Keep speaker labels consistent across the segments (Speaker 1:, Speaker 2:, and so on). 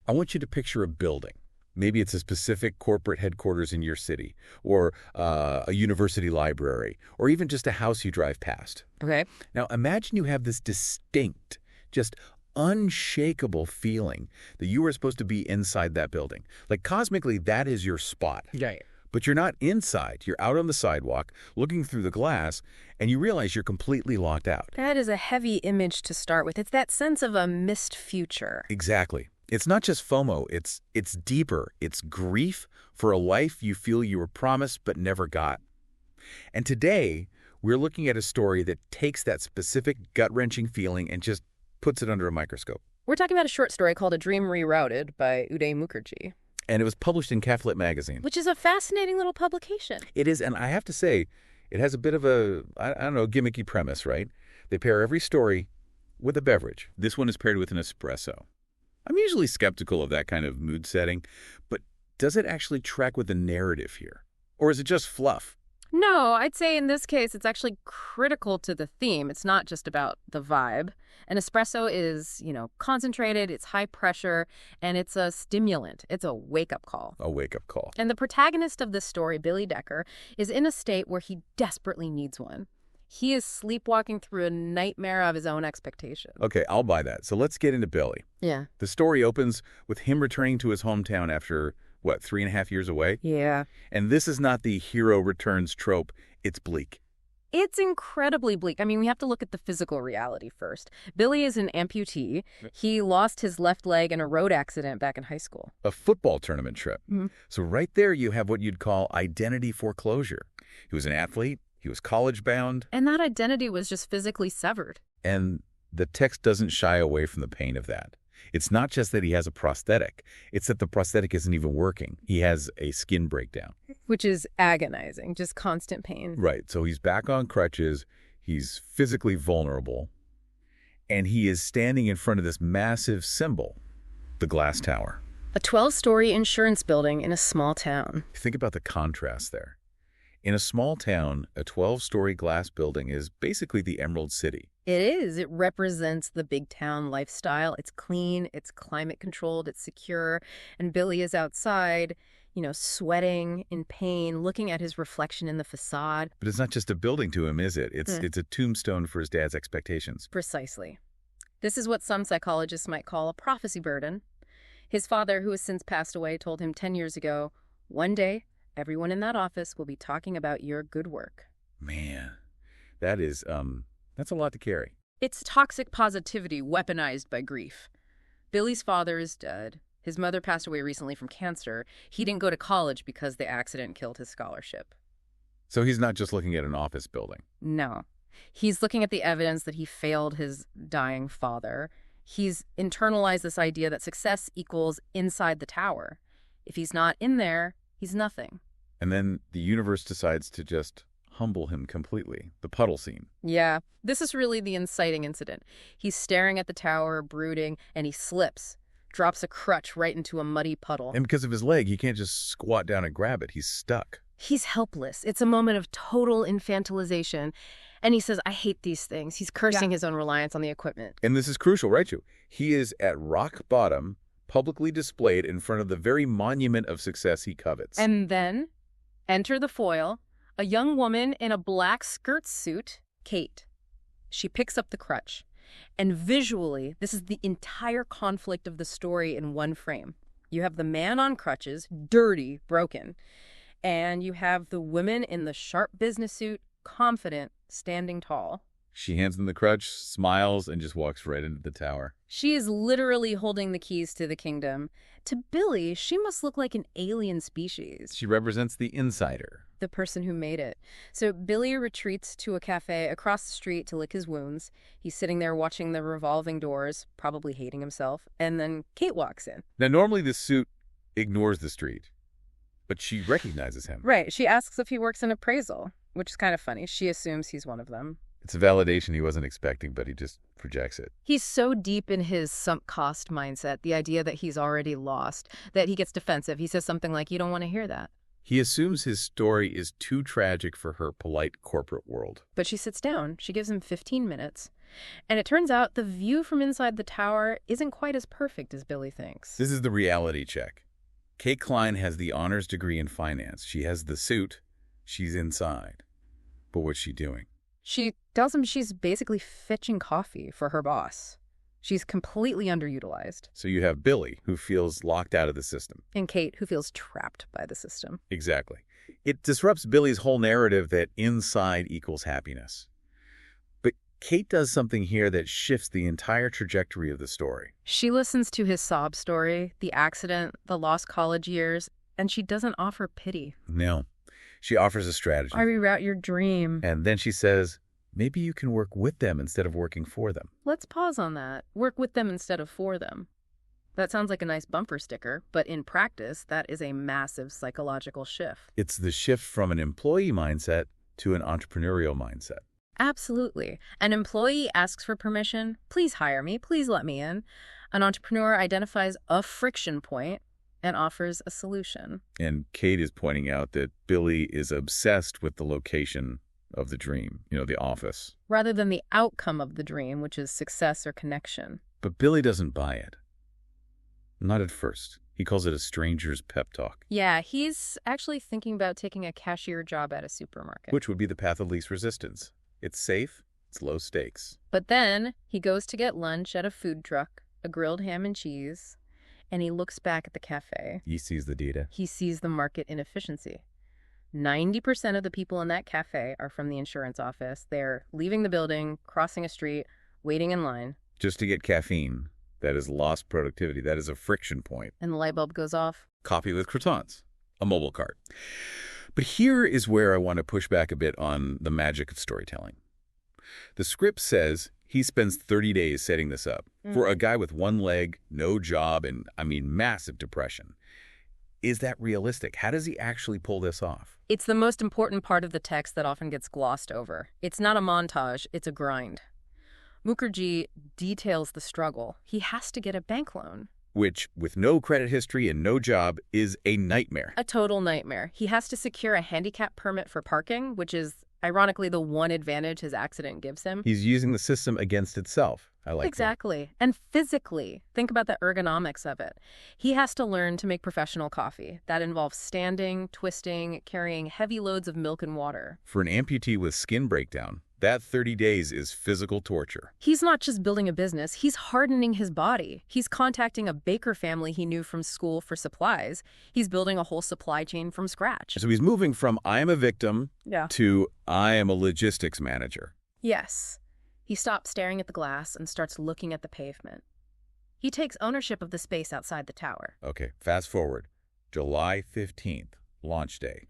Speaker 1: I want you to picture a building. Maybe it's a specific corporate headquarters in your city, or a university library, or even just a house you drive past.
Speaker 2: Okay.
Speaker 1: Now, imagine you have this distinct, just unshakable feeling that you are supposed to be inside that building. Like cosmically, that is your spot.
Speaker 2: Right.
Speaker 1: But you're not inside. You're out on the sidewalk, looking through the glass, and you realize you're completely locked out.
Speaker 2: That is a heavy image to start with. It's that sense of a missed future.
Speaker 1: Exactly. It's not just FOMO. It's deeper. It's grief for a life you feel you were promised but never got. And today, we're looking at a story that takes that specific gut-wrenching feeling and just puts it under a microscope.
Speaker 2: We're talking about a short story called A Dream Rerouted by Uday Mukerji.
Speaker 1: And it was published in Catholic Magazine.
Speaker 2: Which is a fascinating little publication.
Speaker 1: It is, and I have to say, it has a bit of a, I don't know, gimmicky premise, right? They pair every story with a beverage. This one is paired with an espresso. I'm usually skeptical of that kind of mood setting, but does it actually track with the narrative here? Or is it just fluff?
Speaker 2: No, I'd say in this case, it's actually critical to the theme. It's not just about the vibe. An espresso is, concentrated, it's high pressure, and it's a stimulant. It's a wake-up call.
Speaker 1: A wake-up call.
Speaker 2: And the protagonist of this story, Billy Decker, is in a state where he desperately needs one. He is sleepwalking through a nightmare of his own expectation.
Speaker 1: Okay, I'll buy that. So let's get into Billy.
Speaker 2: Yeah.
Speaker 1: The story opens with him returning to his hometown after, 3.5 years away?
Speaker 2: Yeah.
Speaker 1: And this is not the hero returns trope. It's bleak.
Speaker 2: It's incredibly bleak. I mean, we have to look at the physical reality first. Billy is an amputee. He lost his left leg in a road accident back in high school.
Speaker 1: A football tournament trip.
Speaker 2: Mm-hmm.
Speaker 1: So right there you have what you'd call identity foreclosure. He was an athlete. He was college-bound.
Speaker 2: And that identity was just physically severed.
Speaker 1: And the text doesn't shy away from the pain of that. It's not just that he has a prosthetic. It's that the prosthetic isn't even working. He has a skin breakdown.
Speaker 2: Which is agonizing, just constant pain.
Speaker 1: Right. So he's back on crutches. He's physically vulnerable. And he is standing in front of this massive symbol, the glass tower.
Speaker 2: A 12-story insurance building in a small town.
Speaker 1: Think about the contrast there. In a small town, a 12-story glass building is basically the Emerald City.
Speaker 2: It is. It represents the big town lifestyle. It's clean, it's climate controlled, it's secure. And Billy is outside, sweating in pain, looking at his reflection in the facade.
Speaker 1: But it's not just a building to him, is it? It's a tombstone for his dad's expectations.
Speaker 2: Precisely. This is what some psychologists might call a prophecy burden. His father, who has since passed away, told him 10 years ago, one day, everyone in that office will be talking about your good work.
Speaker 1: Man, that's a lot to carry.
Speaker 2: It's toxic positivity weaponized by grief. Billy's father is dead. His mother passed away recently from cancer. He didn't go to college because the accident killed his scholarship.
Speaker 1: So he's not just looking at an office building.
Speaker 2: No. He's looking at the evidence that he failed his dying father. He's internalized this idea that success equals inside the tower. If he's not in there, he's nothing.
Speaker 1: And then the universe decides to just humble him completely. The puddle scene.
Speaker 2: Yeah, this is really the inciting incident. He's staring at the tower, brooding, and he slips, drops a crutch right into a muddy puddle.
Speaker 1: And because of his leg, he can't just squat down and grab it. He's stuck.
Speaker 2: He's helpless. It's a moment of total infantilization. And he says, I hate these things. He's cursing his own reliance on the equipment.
Speaker 1: And this is crucial, right, Ju? He is at rock bottom, publicly displayed in front of the very monument of success he covets.
Speaker 2: And then, enter the foil, a young woman in a black skirt suit, Kate. She picks up the crutch. And visually, this is the entire conflict of the story in one frame. You have the man on crutches, dirty, broken. And you have the woman in the sharp business suit, confident, standing tall.
Speaker 1: She hands him the crutch, smiles, and just walks right into the tower.
Speaker 2: She is literally holding the keys to the kingdom. To Billy, she must look like an alien species.
Speaker 1: She represents the insider.
Speaker 2: The person who made it. So Billy retreats to a cafe across the street to lick his wounds. He's sitting there watching the revolving doors, probably hating himself. And then Kate walks in.
Speaker 1: Now, normally this suit ignores the street, but she recognizes him.
Speaker 2: Right. She asks if he works in appraisal, which is kind of funny. She assumes he's one of them.
Speaker 1: It's a validation he wasn't expecting, but he just projects it.
Speaker 2: He's so deep in his sunk cost mindset, the idea that he's already lost, that he gets defensive. He says something like, you don't want to hear that.
Speaker 1: He assumes his story is too tragic for her polite corporate world.
Speaker 2: But she sits down. She gives him 15 minutes. And it turns out the view from inside the tower isn't quite as perfect as Billy thinks.
Speaker 1: This is the reality check. Kate Klein has the honors degree in finance. She has the suit. She's inside. But what's she doing?
Speaker 2: She tells him she's basically fetching coffee for her boss. She's completely underutilized.
Speaker 1: So you have Billy, who feels locked out of the system.
Speaker 2: And Kate, who feels trapped by the system.
Speaker 1: Exactly. It disrupts Billy's whole narrative that inside equals happiness. But Kate does something here that shifts the entire trajectory of the story.
Speaker 2: She listens to his sob story, the accident, the lost college years, and she doesn't offer pity.
Speaker 1: No. She offers a strategy.
Speaker 2: I reroute your dream.
Speaker 1: And then she says, maybe you can work with them instead of working for them.
Speaker 2: Let's pause on that. Work with them instead of for them. That sounds like a nice bumper sticker, but in practice, that is a massive psychological shift.
Speaker 1: It's the shift from an employee mindset to an entrepreneurial mindset.
Speaker 2: Absolutely. An employee asks for permission. Please hire me. Please let me in. An entrepreneur identifies a friction point and offers a solution.
Speaker 1: And Kate is pointing out that Billy is obsessed with the location of the dream, the office.
Speaker 2: Rather than the outcome of the dream, which is success or connection.
Speaker 1: But Billy doesn't buy it. Not at first. He calls it a stranger's pep talk.
Speaker 2: Yeah, he's actually thinking about taking a cashier job at a supermarket.
Speaker 1: Which would be the path of least resistance. It's safe, it's low stakes.
Speaker 2: But then he goes to get lunch at a food truck, a grilled ham and cheese, and he looks back at the cafe.
Speaker 1: He sees the data.
Speaker 2: He sees the market inefficiency. 90% of the people in that cafe are from the insurance office. They're leaving the building, crossing a street, waiting in line.
Speaker 1: Just to get caffeine. That is lost productivity. That is a friction point.
Speaker 2: And the light bulb goes off.
Speaker 1: Coffee with croutons. A mobile cart. But here is where I want to push back a bit on the magic of storytelling. The script says he spends 30 days setting this up for a guy with one leg, no job, and, massive depression. Is that realistic? How does he actually pull this off?
Speaker 2: It's the most important part of the text that often gets glossed over. It's not a montage, it's a grind. Mukerji details the struggle. He has to get a bank loan.
Speaker 1: Which, with no credit history and no job, is a nightmare.
Speaker 2: A total nightmare. He has to secure a handicap permit for parking, which is, ironically, the one advantage his accident gives him.
Speaker 1: He's using the system against itself. I like
Speaker 2: Exactly. And physically, think about the ergonomics of it. He has to learn to make professional coffee. That involves standing, twisting, carrying heavy loads of milk and water.
Speaker 1: For an amputee with skin breakdown, that 30 days is physical torture.
Speaker 2: He's not just building a business, he's hardening his body. He's contacting a baker family he knew from school for supplies. He's building a whole supply chain from scratch.
Speaker 1: So he's moving from I am a victim to I am a logistics manager.
Speaker 2: Yes. He stops staring at the glass and starts looking at the pavement. He takes ownership of the space outside the tower.
Speaker 1: Okay, fast forward. July 15th, launch day.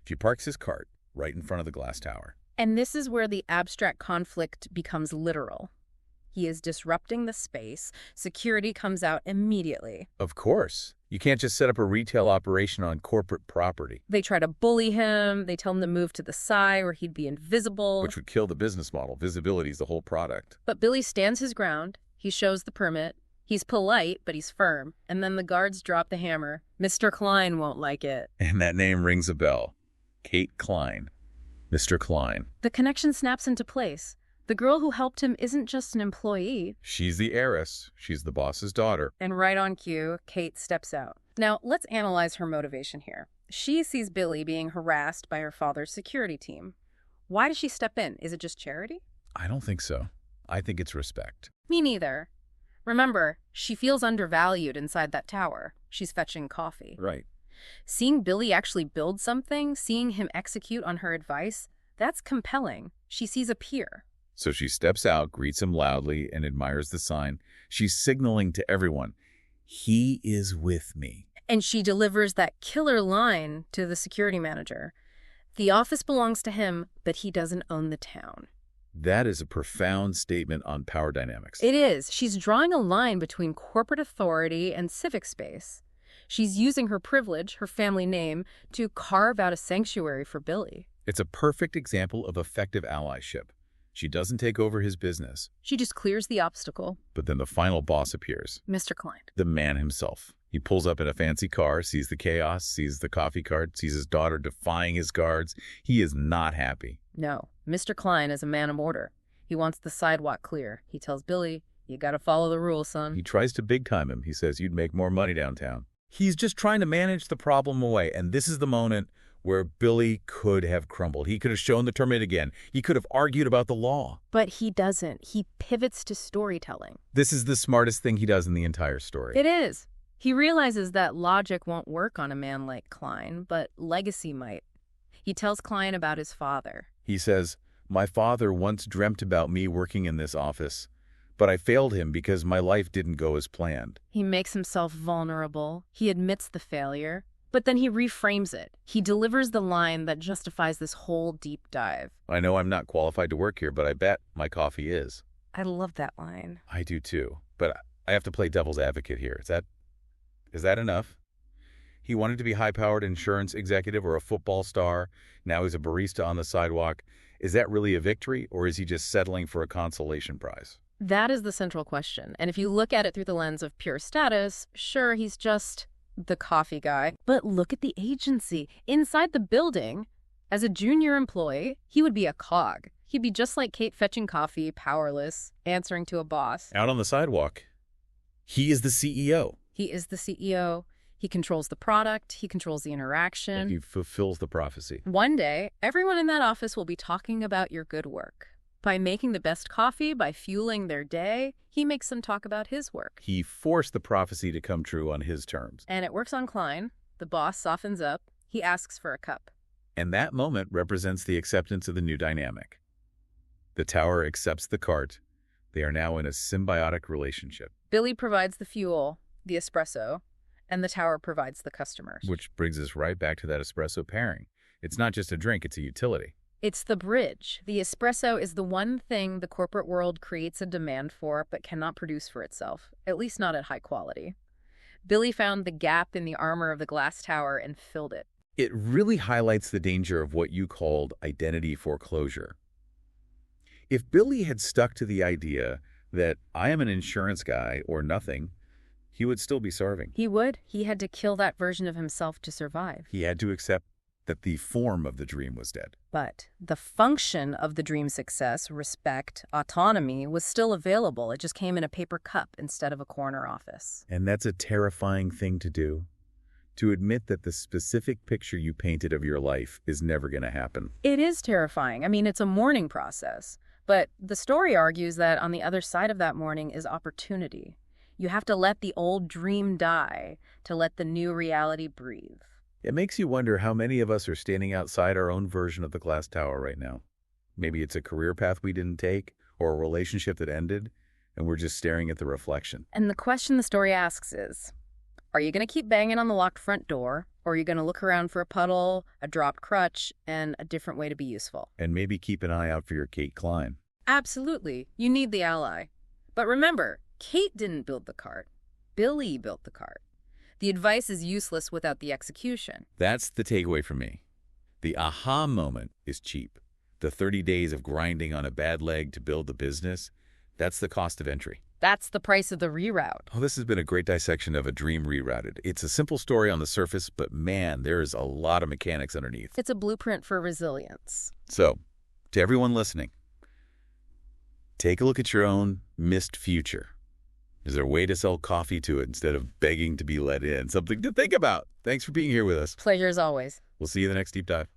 Speaker 1: He parks his cart right in front of the glass tower.
Speaker 2: And this is where the abstract conflict becomes literal. He is disrupting the space. Security comes out immediately.
Speaker 1: Of course. You can't just set up a retail operation on corporate property.
Speaker 2: They try to bully him. They tell him to move to the side where he'd be invisible.
Speaker 1: Which would kill the business model. Visibility is the whole product.
Speaker 2: But Billy stands his ground. He shows the permit. He's polite, but he's firm. And then the guards drop the hammer. Mr. Klein won't like it.
Speaker 1: And that name rings a bell. Kate Klein. Mr. Klein.
Speaker 2: The connection snaps into place. The girl who helped him isn't just an employee.
Speaker 1: She's the heiress. She's the boss's daughter.
Speaker 2: And right on cue, Kate steps out. Now, let's analyze her motivation here. She sees Billy being harassed by her father's security team. Why does she step in? Is it just charity?
Speaker 1: I don't think so. I think it's respect.
Speaker 2: Me neither. Remember, she feels undervalued inside that tower. She's fetching coffee.
Speaker 1: Right.
Speaker 2: Seeing Billy actually build something, seeing him execute on her advice, that's compelling. She sees a peer.
Speaker 1: So she steps out, greets him loudly, and admires the sign. She's signaling to everyone, he is with me.
Speaker 2: And she delivers that killer line to the security manager. The office belongs to him, but he doesn't own the town.
Speaker 1: That is a profound statement on power dynamics.
Speaker 2: It is. She's drawing a line between corporate authority and civic space. She's using her privilege, her family name, to carve out a sanctuary for Billy.
Speaker 1: It's a perfect example of effective allyship. She doesn't take over his business.
Speaker 2: She just clears the obstacle.
Speaker 1: But then the final boss appears.
Speaker 2: Mr. Klein.
Speaker 1: The man himself. He pulls up in a fancy car, sees the chaos, sees the coffee cart, sees his daughter defying his guards. He is not happy.
Speaker 2: No. Mr. Klein is a man of order. He wants the sidewalk clear. He tells Billy, "You gotta follow the rules, son."
Speaker 1: He tries to big-time him. He says, "You'd make more money downtown." He's just trying to manage the problem away, and this is the moment where Billy could have crumbled. He could have shown the termite again. He could have argued about the law.
Speaker 2: But he doesn't. He pivots to storytelling.
Speaker 1: This is the smartest thing he does in the entire story.
Speaker 2: It is. He realizes that logic won't work on a man like Klein, but legacy might. He tells Klein about his father.
Speaker 1: He says, "My father once dreamt about me working in this office, but I failed him because my life didn't go as planned."
Speaker 2: He makes himself vulnerable. He admits the failure, but then he reframes it. He delivers the line that justifies this whole deep dive.
Speaker 1: "I know I'm not qualified to work here, but I bet my coffee is."
Speaker 2: I love that line.
Speaker 1: I do too, but I have to play devil's advocate here. Is that enough? He wanted to be high-powered insurance executive or a football star. Now he's a barista on the sidewalk. Is that really a victory, or is he just settling for a consolation prize?
Speaker 2: That is the central question. And if you look at it through the lens of pure status, sure, he's just the coffee guy. But look at the agency. Inside the building, as a junior employee, he would be a cog. He'd be just like Kate fetching coffee, powerless, answering to a boss.
Speaker 1: Out on the sidewalk, he is the CEO.
Speaker 2: He is the CEO. He controls the product. He controls the interaction.
Speaker 1: He fulfills the prophecy.
Speaker 2: One day, everyone in that office will be talking about your good work. By making the best coffee, by fueling their day, he makes them talk about his work.
Speaker 1: He forced the prophecy to come true on his terms.
Speaker 2: And it works on Klein. The boss softens up. He asks for a cup.
Speaker 1: And that moment represents the acceptance of the new dynamic. The tower accepts the cart. They are now in a symbiotic relationship.
Speaker 2: Billy provides the fuel, the espresso, and the tower provides the customers.
Speaker 1: Which brings us right back to that espresso pairing. It's not just a drink, it's a utility.
Speaker 2: It's the bridge. The espresso is the one thing the corporate world creates a demand for but cannot produce for itself, at least not at high quality. Billy found the gap in the armor of the glass tower and filled it.
Speaker 1: It really highlights the danger of what you called identity foreclosure. If Billy had stuck to the idea that I am an insurance guy or nothing, he would still be starving.
Speaker 2: He would. He had to kill that version of himself to survive.
Speaker 1: He had to accept that the form of the dream was dead.
Speaker 2: But the function of the dream's success, respect, autonomy, was still available. It just came in a paper cup instead of a corner office.
Speaker 1: And that's a terrifying thing to do. To admit that the specific picture you painted of your life is never going to happen.
Speaker 2: It is terrifying. I mean, it's a mourning process. But the story argues that on the other side of that mourning is opportunity. You have to let the old dream die to let the new reality breathe.
Speaker 1: It makes you wonder how many of us are standing outside our own version of the glass tower right now. Maybe it's a career path we didn't take, or a relationship that ended, and we're just staring at the reflection.
Speaker 2: And the question the story asks is, are you going to keep banging on the locked front door, or are you going to look around for a puddle, a dropped crutch, and a different way to be useful?
Speaker 1: And maybe keep an eye out for your Kate Klein.
Speaker 2: Absolutely. You need the ally. But remember, Kate didn't build the cart. Billy built the cart. The advice is useless without the execution.
Speaker 1: That's the takeaway for me. The aha moment is cheap. The 30 days of grinding on a bad leg to build the business, that's the cost of entry.
Speaker 2: That's the price of the reroute.
Speaker 1: Oh, this has been a great dissection of A Dream Rerouted. It's a simple story on the surface, but man, there is a lot of mechanics underneath.
Speaker 2: It's a blueprint for resilience.
Speaker 1: So, to everyone listening, take a look at your own missed future. Is there a way to sell coffee to it instead of begging to be let in? Something to think about. Thanks for being here with us.
Speaker 2: Pleasure as always.
Speaker 1: We'll see you in the next deep dive.